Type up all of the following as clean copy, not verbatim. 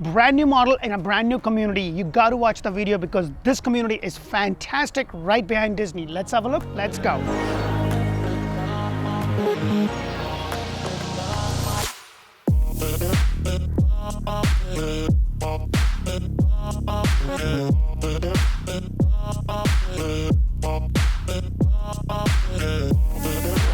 Brand new model in a brand new community. You got to watch the video because this community is fantastic, right behind Disney. Let's have a look. Let's go.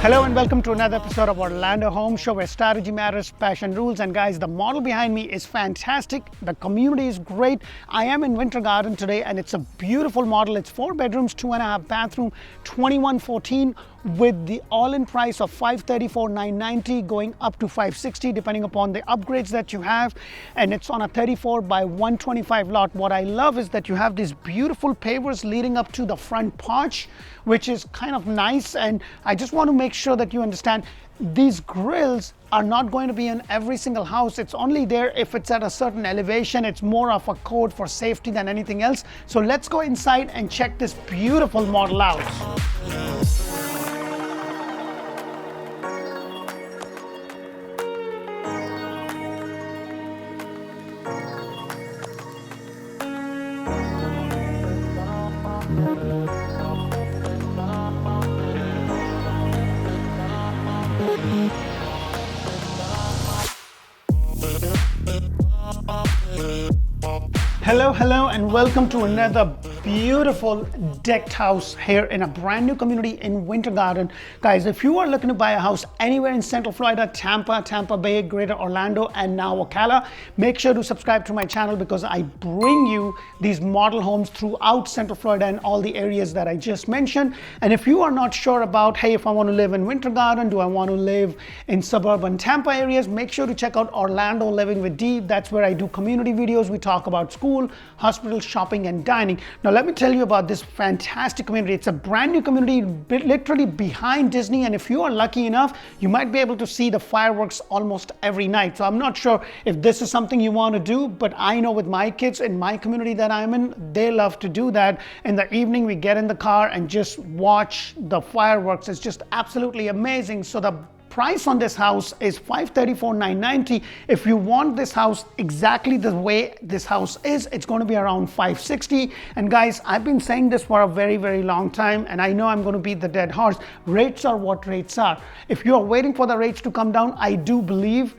Hello and welcome to another episode of Orlando Home Show, where strategy matters, passion rules. And guys, the model behind me is fantastic. The community is great. I am in Winter Garden today and it's a beautiful model. It's 4 bedrooms, 2.5 bathroom, 2114 with the all-in price of $534,990 going up to $560 depending upon the upgrades that you have. And it's on a 34 by 125 lot. What I love is that you have these beautiful pavers leading up to the front porch, which is kind of nice. And I just want to make sure that you understand these grills are not going to be in every single house. It's only there if it's at a certain elevation. It's more of a code for safety than anything else. So let's go inside and check this beautiful model out. Hello and welcome to another beautiful decked house here in a brand new community in Winter Garden. Guys, if you are looking to buy a house anywhere in Central Florida, Tampa Bay, Greater Orlando, and now Ocala, make sure to subscribe to my channel because I bring you these model homes throughout Central Florida and all the areas that I just mentioned. And if you are not sure about, hey, if I want to live in Winter Garden, do I want to live in suburban Tampa areas, make sure to check out Orlando Living with D. That's where I do community videos. We talk about school, hospital, shopping, and dining. Now let me tell you about this fantastic community. It's a brand new community literally behind Disney, and if you are lucky enough, you might be able to see the fireworks almost every night. So I'm not sure if this is something you want to do, but I know with my kids in my community that I'm in, they love to do that. In the evening, we get in the car and just watch the fireworks. It's just absolutely amazing. So the price on this house is $534,990. If you want this house exactly the way this house is, it's going to be around $560. And guys, I've been saying this for a very long time, and I know I'm going to beat the dead horse. Rates are what rates are. If you are waiting for the rates to come down, I do believe,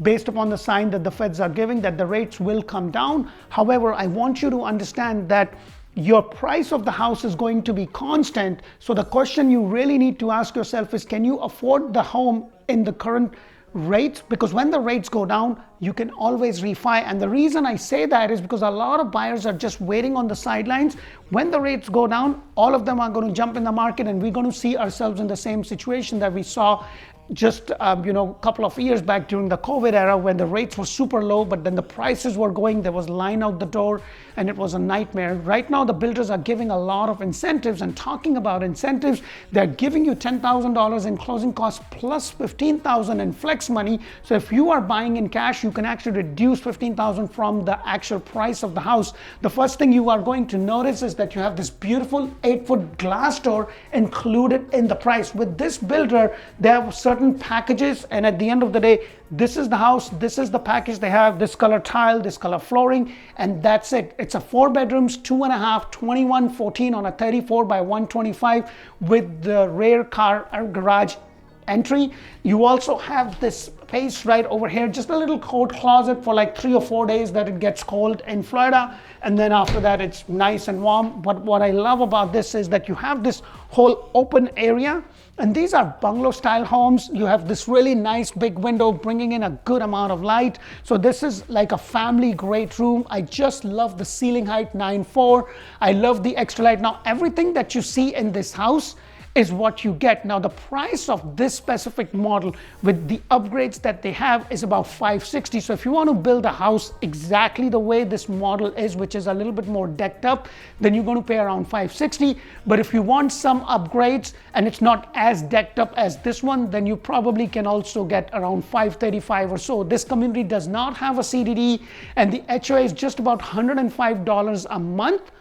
based upon the sign that the feds are giving, that the rates will come down. However, I want you to understand that your price of the house is going to be constant. So the question you really need to ask yourself is, can you afford the home in the current rates? Because when the rates go down, you can always refi. And the reason I say that is because a lot of buyers are just waiting on the sidelines. When the rates go down, all of them are going to jump in the market, and we're going to see ourselves in the same situation that we saw just a couple of years back during the COVID era, when the rates were super low, but then the prices were going, there was line out the door, and it was a nightmare. Right now, the builders are giving a lot of incentives, and talking about incentives, they're giving you $10,000 in closing costs plus $15,000 in flex money. So if you are buying in cash, you can actually reduce $15,000 from the actual price of the house. The first thing you are going to notice is that you have this beautiful 8-foot glass door included in the price. With this builder, they have certain packages, and at the end of the day, this is the house, this is the package they have, this color tile, this color flooring, and that's it. It's a 4 bedrooms, 2.5, 2114 on a 34 by 125 with the rear car garage entry. You also have this space right over here, just a little coat closet for like 3 or 4 days that it gets cold in Florida, and then after that it's nice and warm. But what I love about this is that you have this whole open area, and these are bungalow style homes. You have this really nice big window bringing in a good amount of light. So this is like a family great room. I just love the ceiling height, 9.4. I love the extra light. Now everything that you see in this house is what you get. Now the price of this specific model with the upgrades that they have is about $560. So if you want to build a house exactly the way this model is, which is a little bit more decked up, then you're going to pay around $560. But if you want some upgrades and it's not as decked up as this one, then you probably can also get around $535 or so. This community does not have a CDD, and the HOA is just about $105 a month.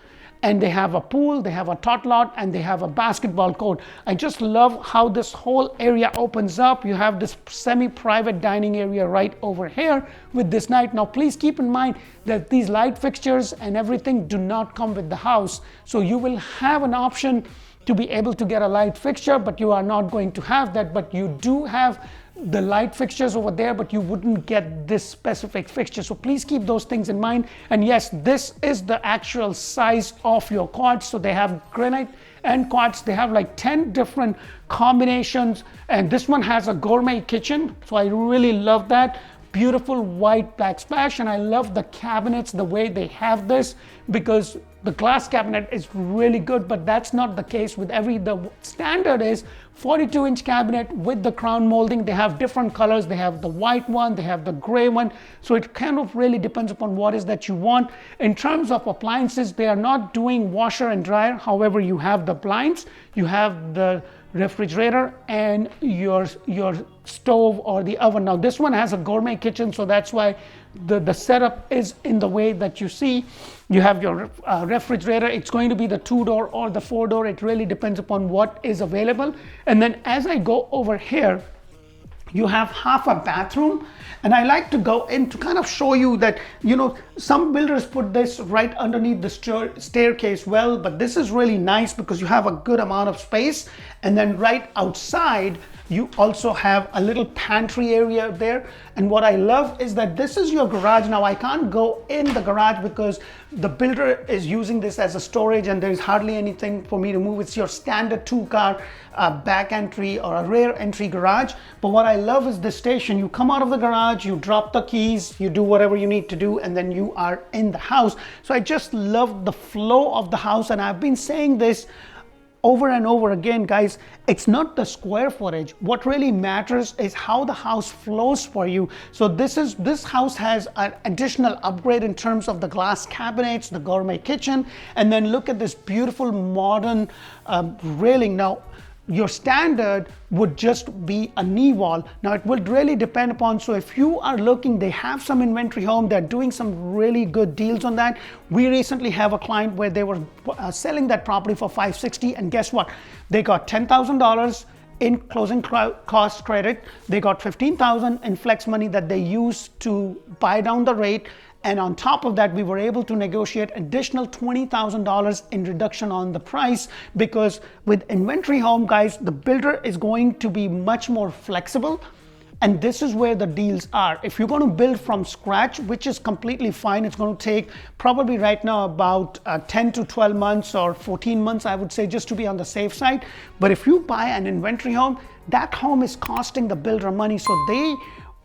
and they have a pool, they have a tot lot, and they have a basketball court. I just love how this whole area opens up. You have this semi-private dining area right over here with this night. Now please keep in mind that these light fixtures and everything do not come with the house, so you will have an option to be able to get a light fixture, but you are not going to have that. But you do have the light fixtures over there, but you wouldn't get this specific fixture. So please keep those things in mind. And yes, this is the actual size of your quartz. So they have granite and quartz. They have like 10 different combinations. And this one has a gourmet kitchen. So I really love that. Beautiful white backsplash, and I love the cabinets, the way they have this, because the glass cabinet is really good, but that's not the case with the standard is 42-inch cabinet with the crown molding. They have different colors. They have the white one, they have the gray one. So it kind of really depends upon what is that you want. In terms of appliances, they are not doing washer and dryer. However, you have the blinds, you have the refrigerator, and your stove or the oven. Now this one has a gourmet kitchen, so that's why the setup is in the way that you see. You have your refrigerator. It's going to be the 2-door or the 4-door. It really depends upon what is available. And then as I go over here, you have half a bathroom, and I like to go in to kind of show you that, you know, some builders put this right underneath the staircase. Well, but this is really nice because you have a good amount of space. And then right outside, you also have a little pantry area there. And what I love is that this is your garage. Now I can't go in the garage because the builder is using this as a storage, and there's hardly anything for me to move. It's your standard 2-car back entry or a rear entry garage. But what I love is this station. You come out of the garage, you drop the keys, you do whatever you need to do, and then you are in the house. So I just love the flow of the house, and I've been saying this over and over again, guys. It's not the square footage. What really matters is how the house flows for you. So this house has an additional upgrade in terms of the glass cabinets, the gourmet kitchen, and then look at this beautiful modern railing. Now your standard would just be a knee wall. Now it would really depend upon, so if you are looking, they have some inventory home, they're doing some really good deals on that. We recently have a client where they were selling that property for $560, and guess what? They got $10,000 in closing cost credit. They got $15,000 in flex money that they used to buy down the rate. And on top of that, we were able to negotiate additional $20,000 in reduction on the price, because with inventory home, guys, the builder is going to be much more flexible. And this is where the deals are. If you're going to build from scratch, which is completely fine, it's going to take probably right now about 10 to 12 months or 14 months, I would say, just to be on the safe side. But if you buy an inventory home, that home is costing the builder money. So they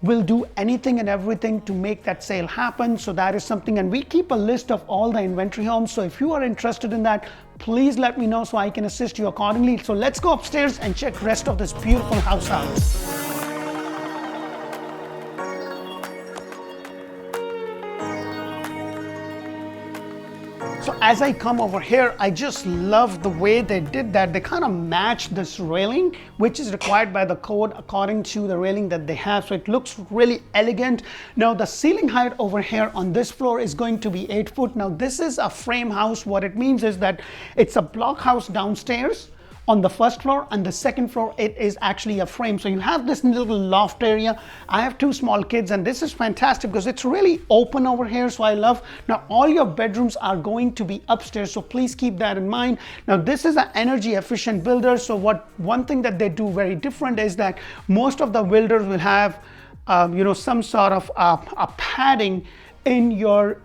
will do anything and everything to make that sale happen. So that is something, and we keep a list of all the inventory homes. So if you are interested in that, please let me know so I can assist you accordingly. So let's go upstairs and check the rest of this beautiful house out. So as I come over here, I just love the way they did that. They kind of matched this railing, which is required by the code according to the railing that they have. So it looks really elegant. Now the ceiling height over here on this floor is going to be 8 foot. Now this is a frame house. What it means is that it's a block house downstairs on the first floor, and the second floor it is actually a frame. So you have this little loft area. I have 2 small kids, and this is fantastic because it's really open over here. So I love, now all your bedrooms are going to be upstairs, so please keep that in mind. Now this is an energy efficient builder. So one thing that they do very different is that most of the builders will have some sort of a padding in your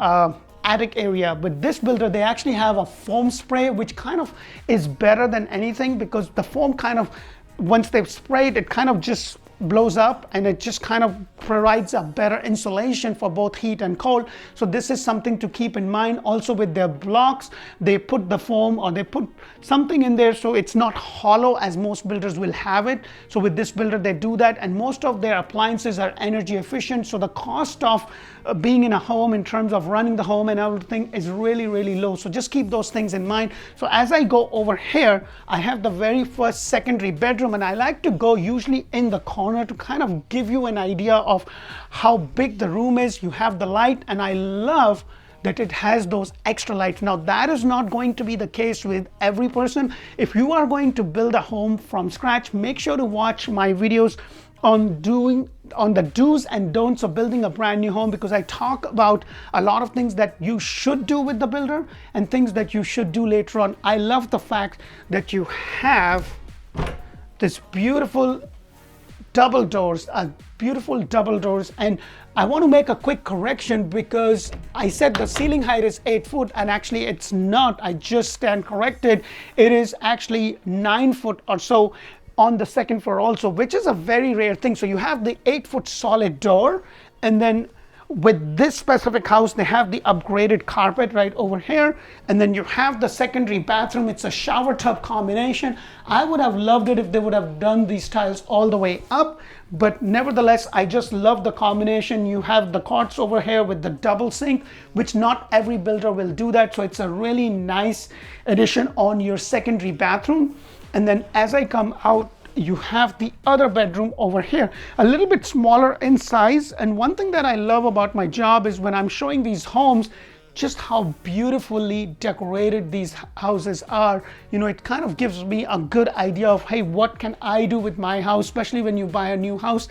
attic area. With this builder, they actually have a foam spray, which kind of is better than anything, because the foam kind of, once they've sprayed, it kind of just blows up, and it just kind of provides a better insulation for both heat and cold. So this is something to keep in mind. Also with their blocks, they put the foam, or they put something in there so it's not hollow as most builders will have it. So with this builder, they do that, and most of their appliances are energy efficient. So the cost of being in a home in terms of running the home and everything is really, really low. So just keep those things in mind. So as I go over here, I have the very first secondary bedroom, and I like to go usually in the corner to kind of give you an idea of how big the room is. You have the light, and I love that it has those extra lights. Now that is not going to be the case with every person. If you are going to build a home from scratch, make sure to watch my videos on the do's and don'ts of building a brand new home, because I talk about a lot of things that you should do with the builder and things that you should do later on. I love the fact that you have this beautiful double doors, and I want to make a quick correction, because I said the ceiling height is 8 foot and actually it's not. I just stand corrected. It is actually 9 foot or so on the second floor also, which is a very rare thing. So you have the 8 foot solid door, and then with this specific house they have the upgraded carpet right over here, and then you have the secondary bathroom. It's a shower tub combination. I would have loved it if they would have done these tiles all the way up, but nevertheless I just love the combination. You have the quartz over here with the double sink, which not every builder will do that, so it's a really nice addition on your secondary bathroom. And then as I come out, you have the other bedroom over here, a little bit smaller in size. And one thing that I love about my job is when I'm showing these homes, just how beautifully decorated these houses are. You know, it kind of gives me a good idea of, hey, what can I do with my house, especially when you buy a new house.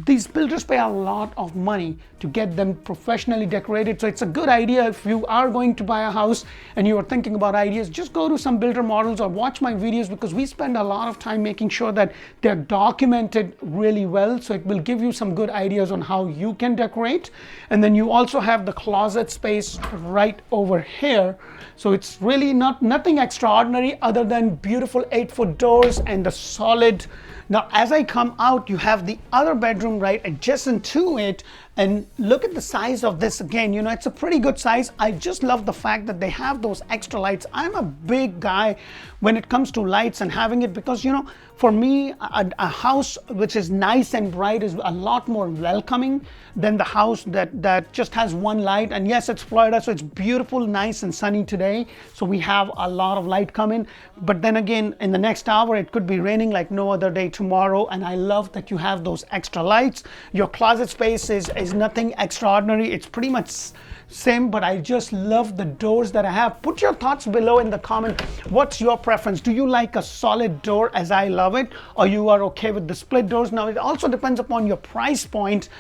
These builders pay a lot of money to get them professionally decorated. So it's a good idea if you are going to buy a house and you are thinking about ideas, just go to some builder models or watch my videos, because we spend a lot of time making sure that they're documented really well. So it will give you some good ideas on how you can decorate. And then you also have the closet space right over here. So it's really nothing extraordinary other than beautiful 8 foot doors and the solid. Now, as I come out, you have the other bedroom right adjacent to it, and look at the size of this again. You know, it's a pretty good size. I just love the fact that they have those extra lights. I'm a big guy when it comes to lights and having it, because, you know, for me, a house which is nice and bright is a lot more welcoming than the house that just has one light. And yes, it's Florida, so it's beautiful, nice and sunny today, so we have a lot of light coming. But then again, in the next hour it could be raining like no other day tomorrow. And I love that you have those extra lights. Your closet space is nothing extraordinary. It's pretty much same, but I just love the doors that I have. Put your thoughts below in the comment. What's your preference? Do you like a solid door as I love it, or you are okay with the split doors? Now it also depends upon your price point,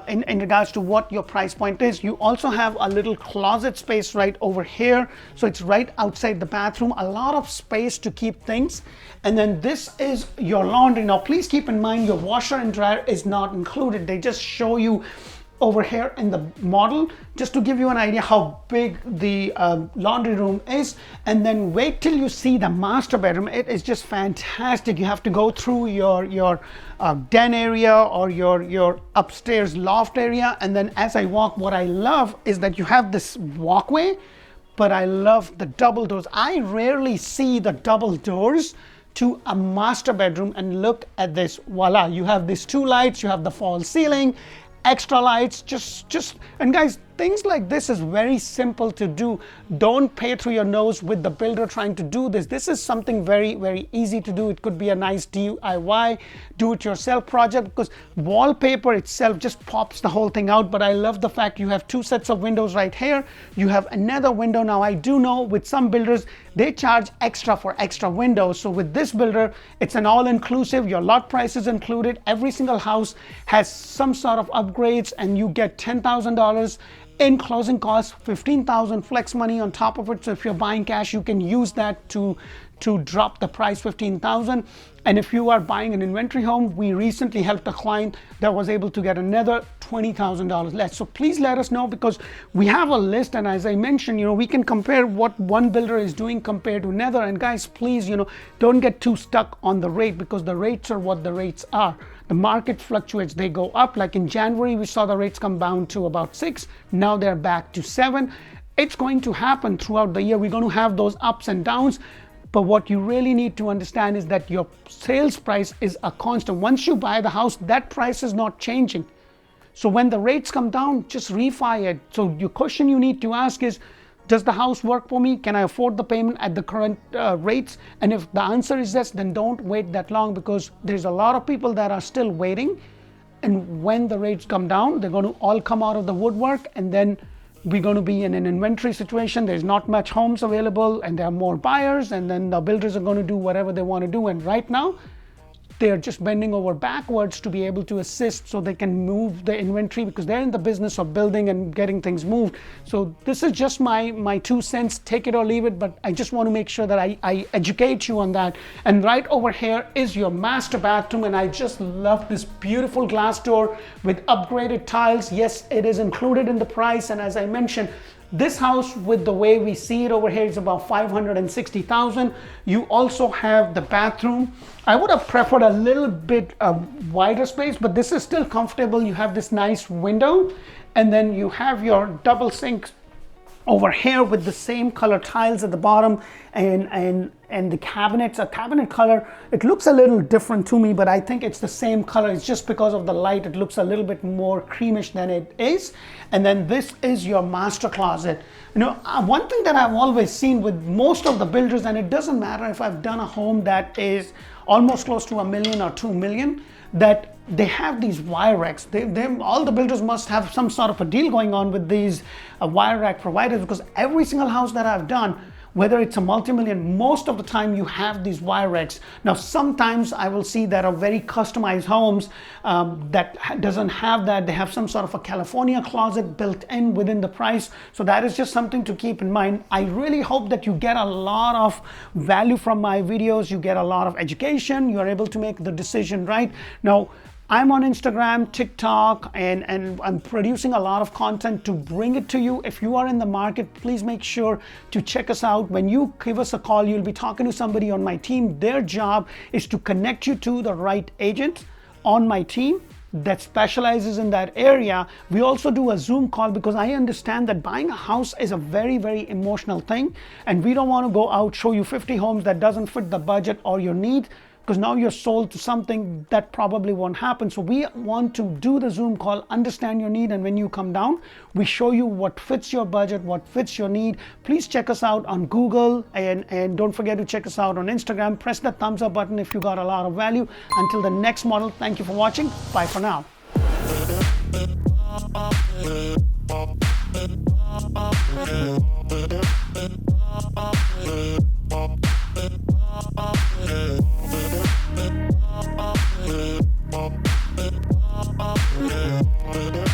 in regards to what your price point is. You also have a little closet space right over here, so it's right outside the bathroom, a lot of space to keep things. And then this is your laundry. Now please keep in mind your washer and dryer is not included. They just show you over here in the model, just to give you an idea how big the laundry room is. And then wait till you see the master bedroom. It is just fantastic. You have to go through your den area or your upstairs loft area, and then as I walk, what I love is that you have this walkway, but I love the double doors. I rarely see the double doors to a master bedroom, and look at this. Voila, you have these two lights, you have the false ceiling, extra lights, just and guys, things like this is very simple to do. Don't pay through your nose with the builder trying to do this. This is something very, very easy to do. It could be a nice DIY, do-it-yourself project, because wallpaper itself just pops the whole thing out. But I love the fact you have two sets of windows right here. You have another window. Now I do know with some builders, they charge extra for extra windows. So with this builder, it's an all-inclusive. Your lot price is included. Every single house has some sort of upgrades, and you get $10,000 in closing costs, $15,000 flex money on top of it. So if you're buying cash, you can use that to drop the price $15,000. And if you are buying an inventory home, we recently helped a client that was able to get another $20,000 less. So please let us know, because we have a list, and as I mentioned, you know, we can compare what one builder is doing compared to another. And guys, please, you know, don't get too stuck on the rate, because the rates are what the rates are. The market fluctuates, they go up. Like in January, we saw the rates come down to about 6. Now they're back to 7. It's going to happen throughout the year. We're going to have those ups and downs. But what you really need to understand is that your sales price is a constant. Once you buy the house, that price is not changing. So when the rates come down, just refi it. So your question you need to ask is, does the house work for me? Can I afford the payment at the current rates? And if the answer is yes, then don't wait that long, because there's a lot of people that are still waiting. And when the rates come down, they're going to all come out of the woodwork, and then we're going to be in an inventory situation. There's not much homes available and there are more buyers, and then the builders are going to do whatever they want to do. And right now, they're just bending over backwards to be able to assist so they can move the inventory, because they're in the business of building and getting things moved. So this is just my 2 cents, take it or leave it, but I just want to make sure that I educate you on that. And right over here is your master bathroom, and I just love this beautiful glass door with upgraded tiles. Yes, it is included in the price, and as I mentioned, this house, with the way we see it over here, is about $560,000. You also have the bathroom. I would have preferred a little bit wider space, but this is still comfortable. You have this nice window, and then you have your double sink over here with the same color tiles at the bottom, and the cabinets, a cabinet color. It looks a little different to me, but I think it's the same color. It's just because of the light, it looks a little bit more creamish than it is. And then this is your master closet. You know, one thing that I've always seen with most of the builders, and it doesn't matter if I've done a home that is almost close to $1 million or $2 million, that they have these wire racks. All the builders must have some sort of a deal going on with these wire rack providers, because every single house that I've done, whether it's a multi-million, most of the time you have these wire racks. Now, sometimes I will see that are very customized homes that doesn't have that. They have some sort of a California closet built in within the price. So that is just something to keep in mind. I really hope that you get a lot of value from my videos. You get a lot of education. You are able to make the decision right. Now, I'm on Instagram, TikTok, and I'm producing a lot of content to bring it to you. If you are in the market, please make sure to check us out. When you give us a call, you'll be talking to somebody on my team. Their job is to connect you to the right agent on my team that specializes in that area. We also do a Zoom call, because I understand that buying a house is a very, very emotional thing, and we don't want to go out, show you 50 homes that doesn't fit the budget or your need, because now you're sold to something that probably won't happen. So we want to do the Zoom call, understand your need, and when you come down, we show you what fits your budget, what fits your need. Please check us out on Google, and don't forget to check us out on Instagram. Press the thumbs up button if you got a lot of value. Until the next model, thank you for watching. Bye for now. Yeah.